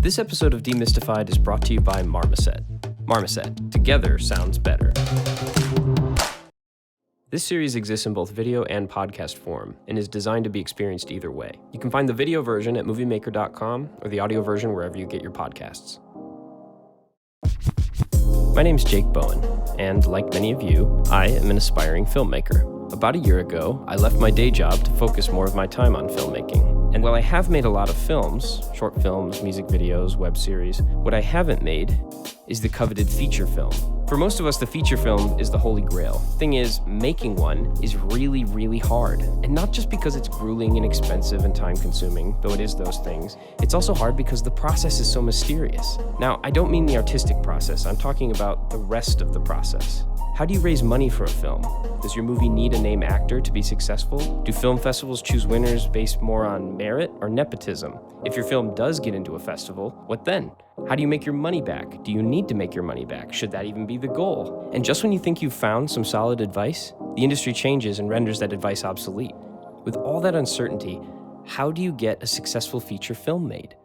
This episode of Demystified is brought to you by Marmoset. Marmoset, together sounds better. This series exists in both video and podcast form and is designed to be experienced either way. You can find the video version at moviemaker.com or the audio version wherever you get your podcasts. My name's Jake Bowen, and like many of you, I am an aspiring filmmaker. About a year ago, I left my day job to focus more of my time on filmmaking. And while I have made a lot of films, short films, music videos, web series, what I haven't made is the coveted feature film. For most of us, the feature film is the holy grail. Thing is, making one is really, really hard. And not just because it's grueling and expensive and time-consuming, though it is those things. It's also hard because the process is so mysterious. Now, I don't mean the artistic process. I'm talking about the rest of the process. How do you raise money for a film? Does your movie need a name actor to be successful? Do film festivals choose winners based more on merit or nepotism? If your film does get into a festival, what then? How do you make your money back? Do you need to make your money back? Should that even be the goal? And just when you think you've found some solid advice, the industry changes and renders that advice obsolete. With all that uncertainty, how do you get a successful feature film made?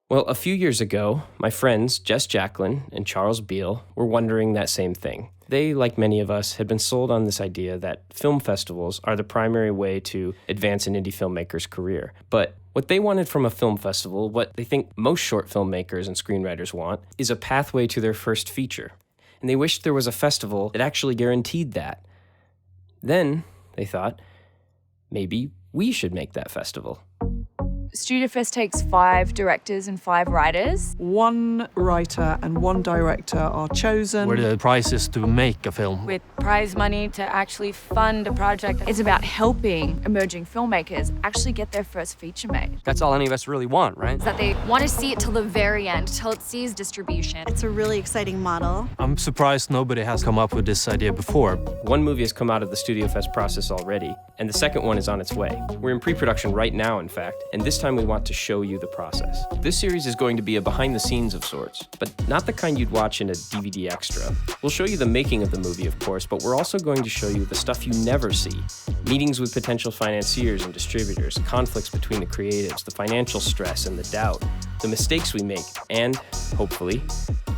Well, a few years ago, my friends Jess Jacklin and Charles Beal were wondering that same thing. They, like many of us, had been sold on this idea that film festivals are the primary way to advance an indie filmmaker's career. But what they wanted from a film festival, what they think most short filmmakers and screenwriters want, is a pathway to their first feature. And they wished there was a festival that actually guaranteed that. Then, they thought, maybe we should make that festival. Studio Fest takes 5 directors and 5 writers. 1 writer and 1 director are chosen. Where the prize is to make a film. With prize money to actually fund a project. It's about helping emerging filmmakers actually get their first feature made. That's all any of us really want, right? That they want to see it till the very end, till it sees distribution. It's a really exciting model. I'm surprised nobody has come up with this idea before. One movie has come out of the Studio Fest process already, and the second one is on its way. We're in pre-production right now, in fact, and this time we want to show you the process. This series is going to be a behind the scenes of sorts, but not the kind you'd watch in a DVD extra. We'll show you the making of the movie, of course, but we're also going to show you the stuff you never see. Meetings with potential financiers and distributors, conflicts between the creatives, the financial stress and the doubt, the mistakes we make, and, hopefully,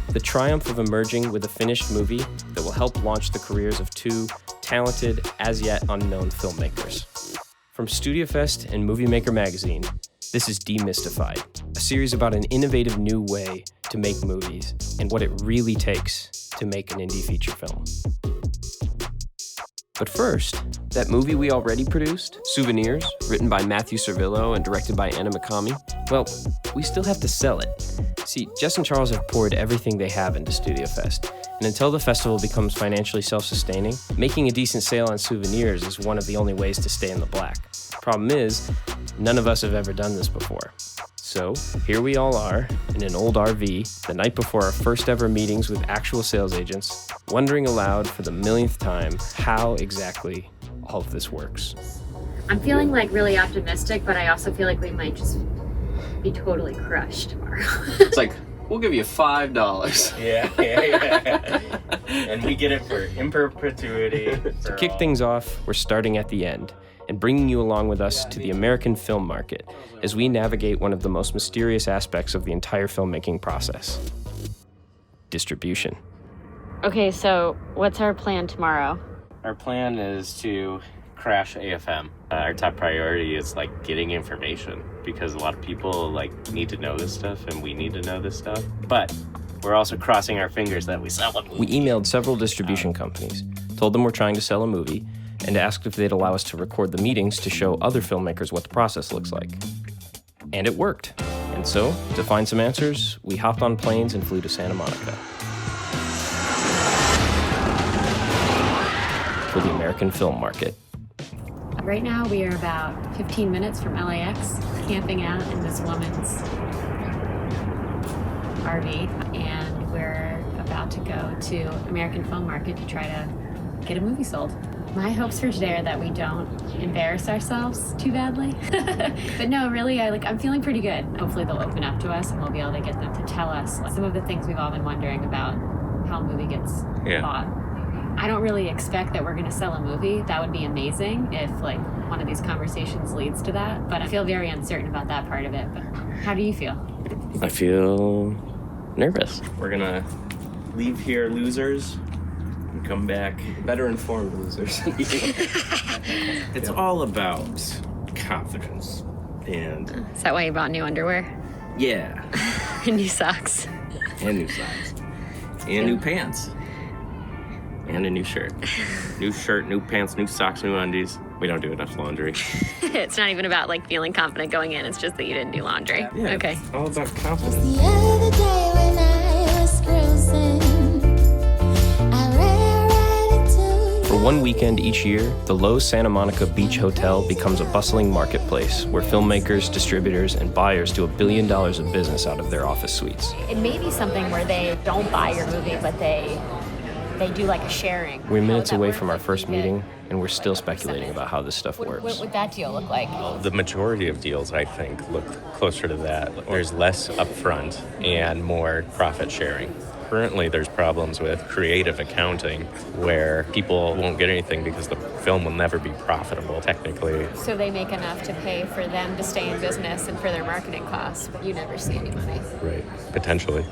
the triumph of emerging with a finished movie that will help launch the careers of 2 talented, as yet unknown filmmakers. From Studio Fest and Movie Maker magazine, this is Demystified, a series about an innovative new way to make movies and what it really takes to make an indie feature film. But first, that movie we already produced, Souvenirs, written by Matthew Servillo and directed by Anna Mikami, well, we still have to sell it. See, Jess and Charles have poured everything they have into Studio Fest, and until the festival becomes financially self-sustaining, making a decent sale on Souvenirs is one of the only ways to stay in the black. Problem is, none of us have ever done this before. So, here we all are, in an old RV, the night before our first ever meetings with actual sales agents, wondering aloud for the millionth time how exactly all of this works. I'm feeling really optimistic, but I also feel like we might just be totally crushed tomorrow. It's like, we'll give you $5. Yeah. And we get it for in perpetuity. To kick things off, we're starting at the end and bringing you along with us to the American film market as we navigate one of the most mysterious aspects of the entire filmmaking process: distribution. Okay, so what's our plan tomorrow? Our plan is to crash AFM. Our top priority is getting information, because a lot of people need to know this stuff and we need to know this stuff. But we're also crossing our fingers that we sell a movie. We emailed several distribution companies, told them we're trying to sell a movie, and asked if they'd allow us to record the meetings to show other filmmakers what the process looks like. And it worked. And so, to find some answers, we hopped on planes and flew to Santa Monica for the American film market. Right now we are about 15 minutes from LAX, camping out in this woman's RV, and we're about to go to American Film Market to try to get a movie sold. My hopes for today are that we don't embarrass ourselves too badly. But no, really, I'm feeling pretty good. Hopefully they'll open up to us and we'll be able to get them to tell us some of the things we've all been wondering about how a movie gets bought. I don't really expect that we're going to sell a movie. That would be amazing if one of these conversations leads to that. But I feel very uncertain about that part of it. But how do you feel? I feel nervous. We're gonna leave here losers and come back Better informed losers. It's all about confidence and Is that why you bought new underwear? yeah, And new socks? and new socks, and new pants, and a new shirt. New shirt, new pants, new socks, new undies. We don't do enough laundry. It's not even about like feeling confident going in. It's just that you didn't do laundry. Yeah, Okay. it's all about confidence. The other day when I was cruising, I ran right into For one weekend each year, the Lowe's Santa Monica Beach Hotel becomes a bustling marketplace where filmmakers, distributors, and buyers do $1 billion of business out of their office suites. It may be something where they don't buy your movie, but they do like a sharing. We're How minutes would that away work? from our Like, first you get- meeting, and we're still speculating about how this stuff What works. would that deal look like? The majority of deals, I think, look closer to that. There's less upfront and more profit sharing. Currently, there's problems with creative accounting where people won't get anything because the film will never be profitable, technically. So they make enough to pay for them to stay in business and for their marketing costs, but you never see any money. Right. Potentially.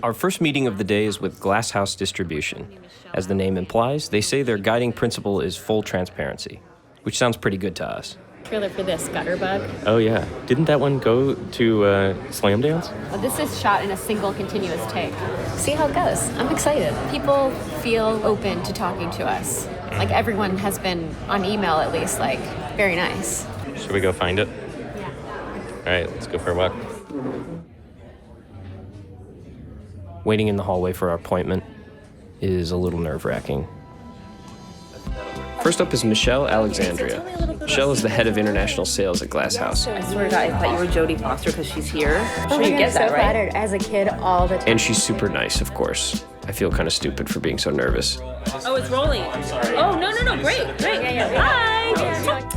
Our first meeting of the day is with Glass House Distribution. As the name implies, they say their guiding principle is full transparency, which sounds pretty good to us. Trailer for this, Gutterbug. Oh, yeah. Didn't that one go to Slam Dance? Well, this is shot in a single continuous take. See how it goes. I'm excited. People feel open to talking to us. Like everyone has been on email at least, like very nice. Should we go find it? Yeah. All right, let's go for a walk. Waiting in the hallway for our appointment is a little nerve-wracking. First up is Michelle Alexandria. Michelle is the head of international sales at Glass House, I swear to God, I thought you were Jodie Foster because she's here. I'm sure you get that, so right? flattered as a kid all the time. and she's super nice, of course. I feel kind of stupid for being so nervous. Oh, it's rolling. Oh, no, great. Hi.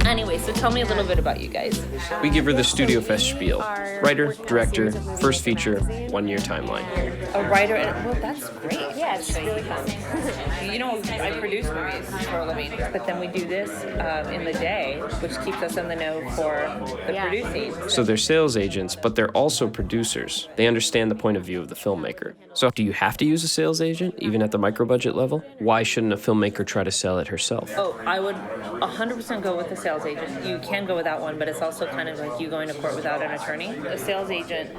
Anyway, so tell me a little bit about you guys. We give her the Studio Fest spiel. Writer, director, first feature, 1-year timeline. A writer, and well, that's great. Yeah, it's really fun. You know, I produce movies for a living, but then we do this in the day, which keeps us in the know for the producing. So they're sales agents, but they're also producers. They understand the point of view of the filmmaker. So do you have to use a sales agent, even at the micro-budget level? Why shouldn't a filmmaker try to sell it herself? Oh, I would 100% go with a sales agent. You can go without one, but it's also kind of like you going to court without an attorney. A sales agent,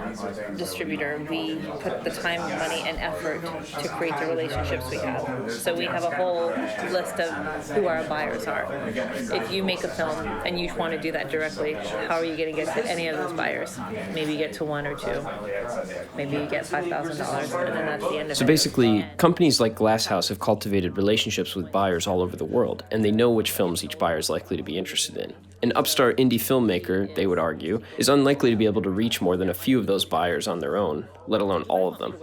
distributor, we put the time, money, and effort to create the relationships we have. So we have a whole list of who our buyers are. If you make a film and you want to do that directly, how are you going to get to any of those buyers? Maybe you get to 1 or 2. Maybe you get $5,000, and then that's the end of it. So basically, companies like Glass House have cultivated relationships with buyers all over the world, and they know which films each buyer is likely to be interested in. An upstart indie filmmaker, they would argue, is unlikely to be able to reach more than a few of those buyers on their own, let alone all of them.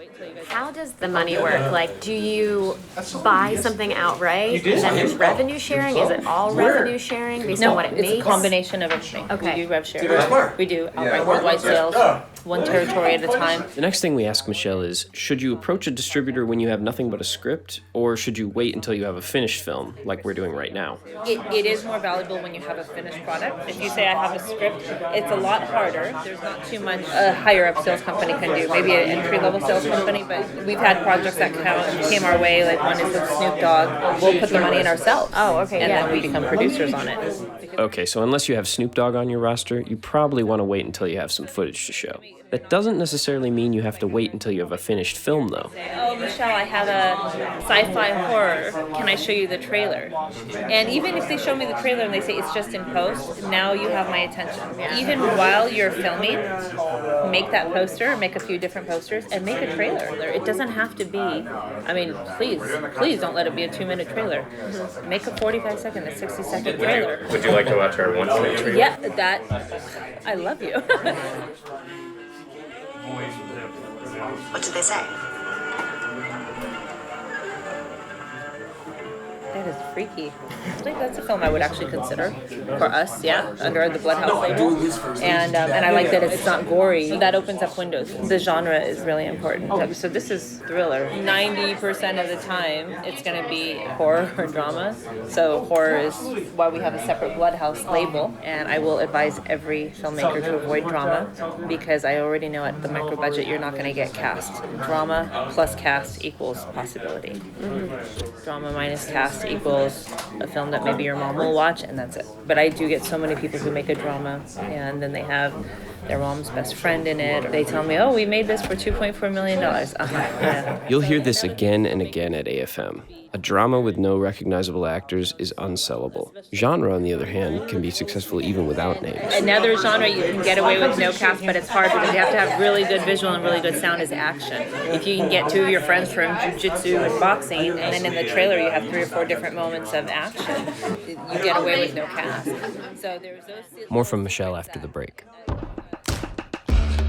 How does the money work? Like, do you buy something outright and then there's revenue sharing? Is it all revenue sharing based on what it it's makes? a combination of everything. Okay. We do rev share. We do outright worldwide sales, one territory at a time. The next thing we ask Michelle is, should you approach a distributor when you have nothing but a script, or should you wait until you have a finished film, like we're doing right now? It is more valuable when you have a finished product. If you say I have a script, it's a lot harder. There's not too much a higher up sales company can do. Maybe an entry level sales company, but we've had projects that came our way. Like one is with Snoop Dogg. We'll put the money in ourselves. Oh, okay, and yeah. then we become producers on it. Okay, so unless you have Snoop Dogg on your roster, you probably want to wait until you have some footage to show. That doesn't necessarily mean you have to wait until you have a finished film, though. Oh, Michelle, I have a sci-fi horror. Can I show you the trailer? And even if they show me the trailer and they say it's just in post, now you have my attention. Even while you're filming, make that poster, make a few different posters, and make a trailer. It doesn't have to be, I mean, please don't let it be a 2-minute trailer. Make a 45-second, a 60-second trailer. Would you like to watch our 1-minute trailer? Yeah, that, I love you. What did they say? That is Freaky. I think that's a film I would actually consider for us, yeah, under the Bloodhouse label. And I like that it's not gory. That opens up windows. The genre is really important. So this is thriller. 90% of the time, it's going to be horror or drama. So horror is why we have a separate Bloodhouse label. And I will advise every filmmaker to avoid drama because I already know at the micro budget you're not going to get cast. Drama plus cast equals possibility. Drama minus cast equals a film that maybe your mom will watch, and that's it. But I do get so many people who make a drama and then they have their mom's best friend in it. They tell me, oh, we made this for $2.4 million. Yeah. You'll hear this again and again at AFM. A drama with no recognizable actors is unsellable. Genre, on the other hand, can be successful even without names. Another genre you can get away with no cast, but it's hard because you have to have really good visual and really good sound is action. If you can get two of your friends from jiu-jitsu and boxing, and then in the trailer you have 3 or 4 different moments of action, you get away with no cast. So there's those. More from Michelle after the break.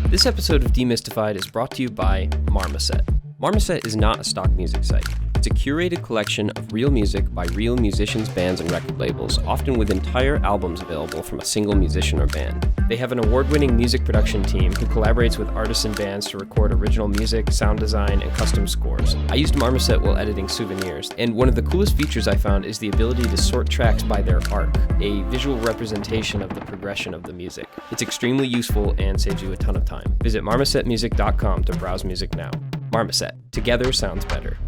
This episode of Demystified is brought to you by Marmoset. Marmoset is not a stock music site. It's a curated collection of real music by real musicians, bands, and record labels, often with entire albums available from a single musician or band. They have an award-winning music production team who collaborates with artists and bands to record original music, sound design, and custom scores. I used Marmoset while editing Souvenirs, and one of the coolest features I found is the ability to sort tracks by their arc, a visual representation of the progression of the music. It's extremely useful and saves you a ton of time. Visit marmosetmusic.com to browse music now. Marmoset. Together sounds better.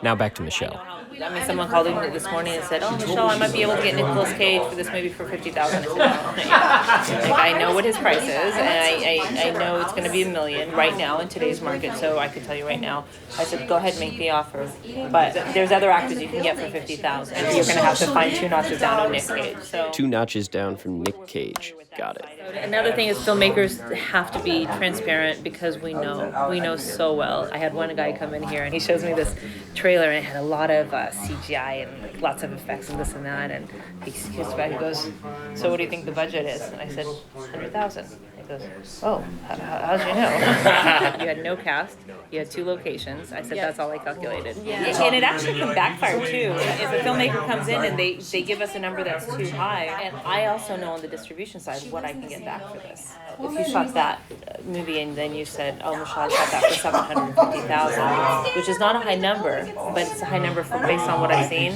Now back to Michelle. I mean, someone called in this morning and said, oh, Michelle, I might be able to get Nicolas Cage for this movie for $50,000. I said, no. Like, I know what his price is, and I know it's going to be $1 million right now in today's market, so I can tell you right now. I said, go ahead and make the offer. But there's other actors you can get for $50,000. You're going to have to find 2 notches down on Nick Cage. So 2 notches down from Nick Cage. Got it. Another thing is filmmakers have to be transparent because we know so well. I had one guy come in here and he shows me this trailer and it had a lot of CGI and like, lots of effects and this and that, and he goes back and goes, so what do you think the budget is? And I said, $100,000. He goes, oh, how'd you know? You had no cast, you had 2 locations. I said, that's all I calculated. Yeah. And it actually can backfire too. If a filmmaker comes in and they give us a number that's too high, and I also know on the distribution side what I can get back for this. If you shot that movie and then you said, oh, Michelle, I shot that for $750,000, which is not a high number, but it's a high number based on what I've seen,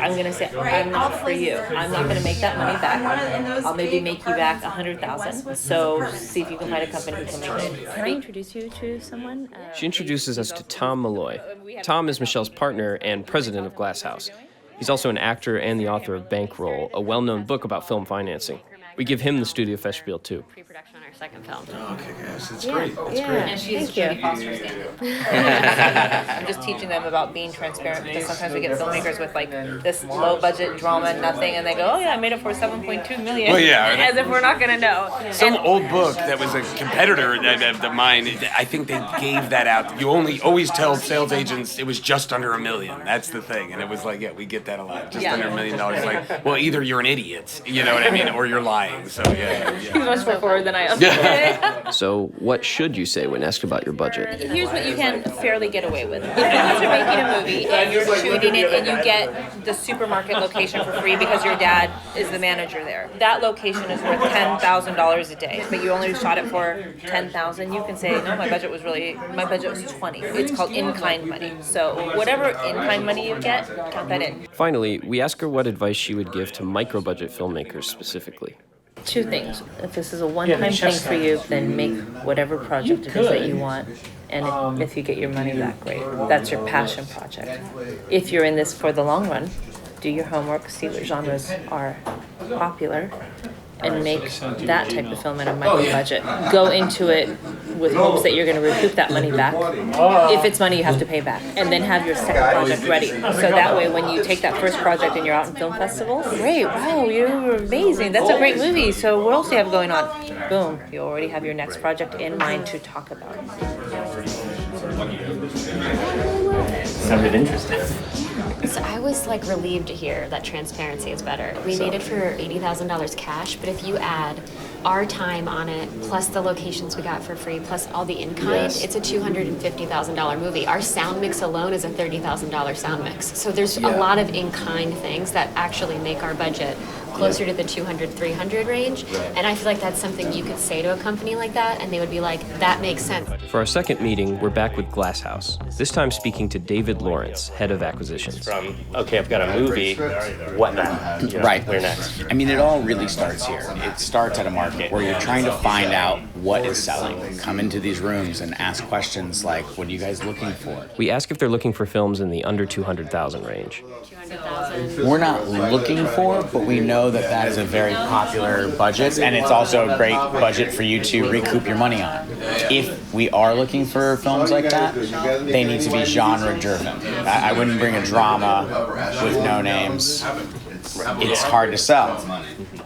I'm going to say, I'm not for you. I'm not going to make that money back. I'll maybe make you back $100,000. So see if you can find a company who can make it. Can I introduce you to someone? She introduces us to Tom Malloy. Tom is Michelle's partner and president of Glass House. He's also an actor and the author of Bankroll, a well-known book about film financing. We give him the studio fest spiel too. Pre-production on our second film. Okay, guys, it's great. It's Yeah. great. And she's Jodie Foster's I'm just teaching them about being transparent because sometimes we get filmmakers with like this low budget drama, nothing, and they go, oh yeah, I made it for $7.2 million. Well, yeah. As if we're not gonna know. Some old book that was a competitor of mine, I think they gave that out. You always tell sales agents it was just under $1 million. That's the thing. And it was like, yeah, we get that a lot. Just under $1 million. Like, well, either you're an idiot, you know what I mean, or you're lying. So yeah. He's much more forward than I am. So what should you say when asked about your budget? Here's what you can fairly get away with. If you guys are making a movie and you're shooting it and you get the supermarket location for free because your dad is the manager there, that location is worth $10,000 a day, but you only shot it for $10,000, you can say, no, my budget was $20. It's called in-kind money. So whatever in-kind money you get, count that in. Finally, we ask her what advice she would give to micro-budget filmmakers specifically. 2 things. If this is a one-time thing for you, then make whatever project it is that you want. And if you get your money back, great. That's your passion project. If you're in this for the long run, do your homework, see what genres are popular, and make that type of film at a micro budget. Go into it with hopes that you're going to recoup that money back. If it's money you have to pay back. And then have your second project ready. So that way when you take that first project and you're out in film festivals, great, wow, you were amazing. That's a great movie. So what else do you have going on? Boom, you already have your next project in mind to talk about. Sounded interesting. So I was like relieved to hear that transparency is better. We made it for $80,000 cash, but if you add our time on it, plus the locations we got for free, plus all the in-kind, Yes. it's a $250,000 movie. Our sound mix alone is a $30,000 sound mix. So there's a lot of in-kind things that actually make our budget closer to the 200, 300 range. And I feel like that's something you could say to a company like that, and they would be like, that makes sense. For our second meeting, we're back with Glass House, this time speaking to David Lawrence, head of acquisitions. Okay, I've got a movie. What now? You know, Right. Where next? I mean, it all really starts here. It starts at a market where you're trying to find out what is selling. Come into these rooms and ask questions like, what are you guys looking for? We ask if they're looking for films in the under 200,000 range. We're not looking for, but we know that that is a very popular budget, and it's also a great budget for you to recoup your money on. If we are looking for films like that, they need to be genre-driven. I wouldn't bring a drama with no names. It's hard to sell.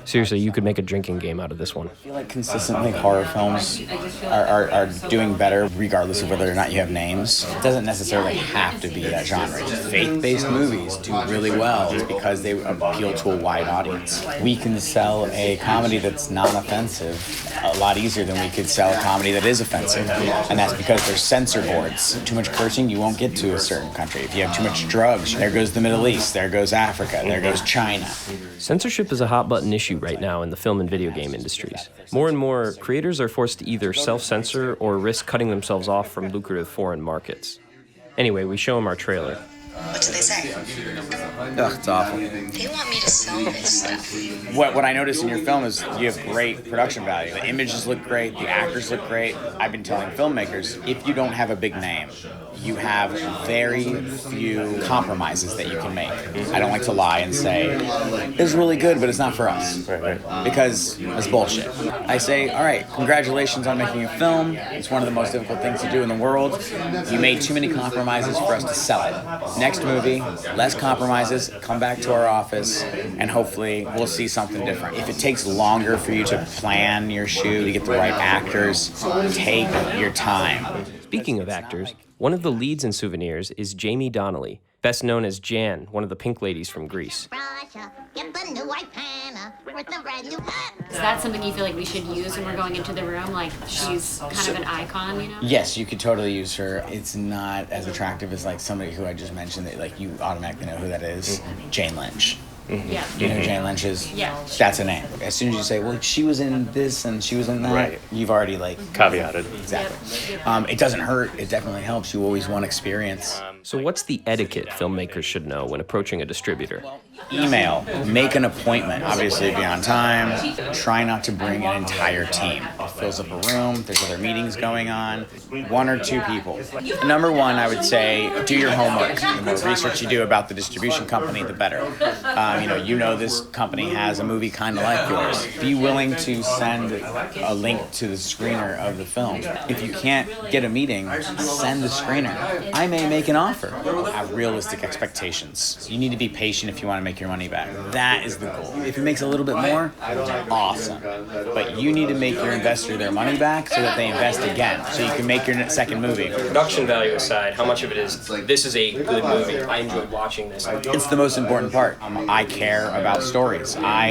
Seriously, you could make a drinking game out of this one. I feel like consistently horror films are doing better regardless of whether or not you have names. It doesn't necessarily have to be that genre. Faith-based movies do really well because they appeal to a wide audience. We can sell a comedy that's non-offensive a lot easier than we could sell a comedy that is offensive. And that's because there's censor boards. Too much cursing, you won't get to a certain country. If you have too much drugs, there goes the Middle East, there goes Africa, there goes China. Censorship is a hot-button issue right now in the film and video game industries. More and more, creators are forced to either self-censor or risk cutting themselves off from lucrative foreign markets. Anyway, we show them our trailer. What do they say? Ugh, it's awful. They want me to sell this stuff. What I noticed in your film is you have great production value. The images look great, the actors look great. I've been telling filmmakers, if you don't have a big name, you have very few compromises that you can make. I don't like to lie and say, it's really good, but it's not for us. Because it's bullshit. I say, all right, congratulations on making a film. It's one of the most difficult things to do in the world. You made too many compromises for us to sell it. Next movie, less compromises, come back to our office, and hopefully we'll see something different. If it takes longer for you to plan your shoot, to get the right actors, take your time. Speaking of actors, one of the leads in Souvenirs is Jamie Donnelly, best known as Jan, one of the Pink Ladies from Grease. Is that something you feel like we should use when we're going into the room? Like, she's kind of an icon, you know? Yes, you could totally use her. It's not as attractive as like somebody who I just mentioned that like you automatically know who that is. Jane Lynch. Yeah. Do you know who Jane Lynch is? Yeah. That's a name. As soon as you say, well, she was in this and she was in that, Right. you've already like Caveated. Exactly. It doesn't hurt. It definitely helps. You always want experience. So what's the etiquette filmmakers should know when approaching a distributor? Email. Make an appointment. Obviously, be on time. Try not to bring an entire team. It fills up a room. There's other meetings going on. One or two people. Number one, I would say, do your homework. The more research you do about the distribution company, the better. You know this company has a movie kind of like yours. Be willing to send a link to the screener of the film. If you can't get a meeting, send the screener. I may make an offer. Have realistic expectations. You need to be patient if you want to make your money back. That is the goal. If it makes a little bit more, awesome. But you need to make your investor their money back so that they invest again, so you can make your second movie. Production value aside, how much of it is, this is a good movie, I enjoyed watching this? It's the most important part. I care about stories. I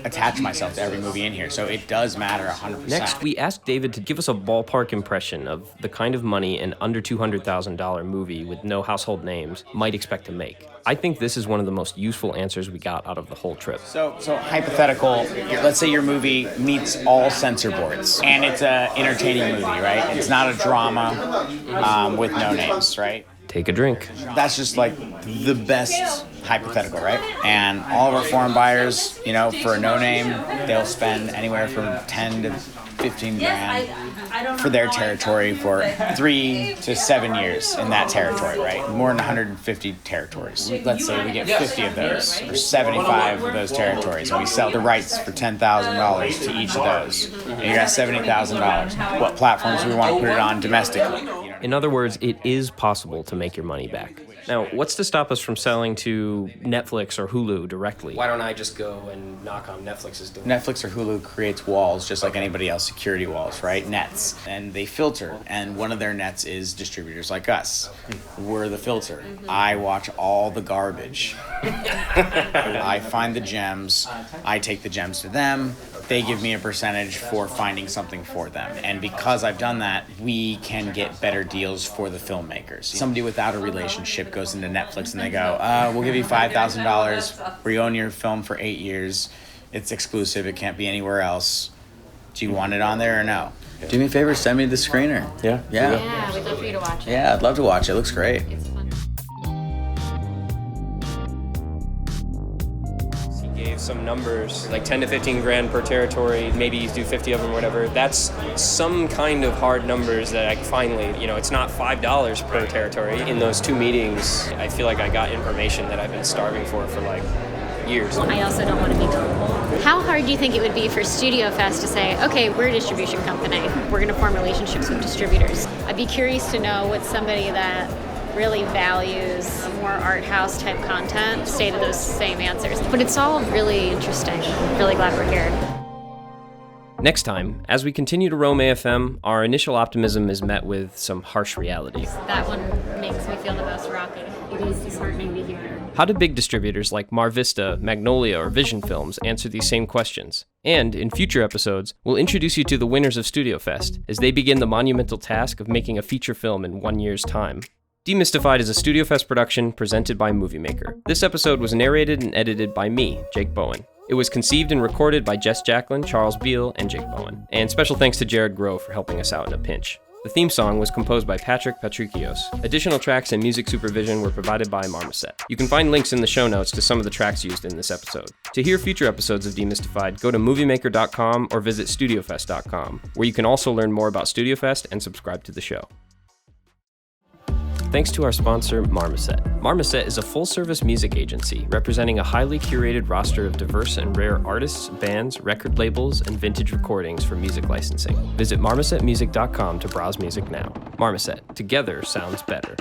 attach myself to every movie in here, so it does matter 100%. Next, we asked David to give us a ballpark impression of the kind of money an under $200,000 movie with no household names might expect to make. I think this is one of the most useful answers we got out of the whole trip. So hypothetical, let's say your movie meets all censor boards, and it's an entertaining movie, right? It's not a drama with no names, right? Take a drink. That's just like the best hypothetical, right? And all of our foreign buyers, for a no-name, they'll spend anywhere from 10 to 15 grand for their territory for 3 to 7 years in that territory, right? More than 150 territories. Let's say we get 50 of those, or 75 of those territories, and we sell the rights for $10,000 to each of those. And you got $70,000. What platforms do we want to put it on domestically? In other words, it is possible to make your money back. Now, what's to stop us from selling to Netflix or Hulu directly? Why don't I just go and knock on Netflix's door? Netflix or Hulu creates walls just like anybody else, security walls, right? Nets. And they filter. And one of their nets is distributors like us. We're the filter. I watch all the garbage. I find the gems. I take the gems to them. they give me a percentage for finding something for them. And because I've done that, we can get better deals for the filmmakers. Somebody without a relationship goes into Netflix and they go, we'll give you $5,000. We own your film for 8 years. It's exclusive. It can't be anywhere else. Do you want it on there or no? Do me a favor, send me the screener. Yeah. Yeah, we'd love for you to watch it. Yeah, I'd love to watch it. It looks great. It's fun. He gave some numbers, like 10 to 15 grand per territory, maybe you do 50 of them, whatever. That's some kind of hard numbers that I finally, it's not $5 per territory. In those 2 meetings, I feel like I got information that I've been starving for like years. I also don't want to be gullible. How hard do you think it would be for Studio Fest to say, okay, we're a distribution company, we're going to form relationships with distributors? I'd be curious to know what somebody that really values more art house type content say to those same answers. But it's all really interesting. I'm really glad we're here. Next time, as we continue to roam AFM, our initial optimism is met with some harsh reality. That one makes me feel the most rocky. It is disheartening to hear. How do big distributors like Mar Vista, Magnolia, or Vision Films answer these same questions? And in future episodes, we'll introduce you to the winners of Studio Fest as they begin the monumental task of making a feature film in 1 year's time. Demystified is a Studio Fest production presented by Movie Maker. This episode was narrated and edited by me, Jake Bowen. It was conceived and recorded by Jess Jacklin, Charles Beal, and Jake Bowen. And special thanks to Jared Grove for helping us out in a pinch. The theme song was composed by Patrick Patrikios. Additional tracks and music supervision were provided by Marmoset. You can find links in the show notes to some of the tracks used in this episode. To hear future episodes of Demystified, go to moviemaker.com or visit studiofest.com, where you can also learn more about Studio Fest and subscribe to the show. Thanks to our sponsor, Marmoset. Marmoset is a full-service music agency representing a highly curated roster of diverse and rare artists, bands, record labels, and vintage recordings for music licensing. Visit marmosetmusic.com to browse music now. Marmoset, together sounds better.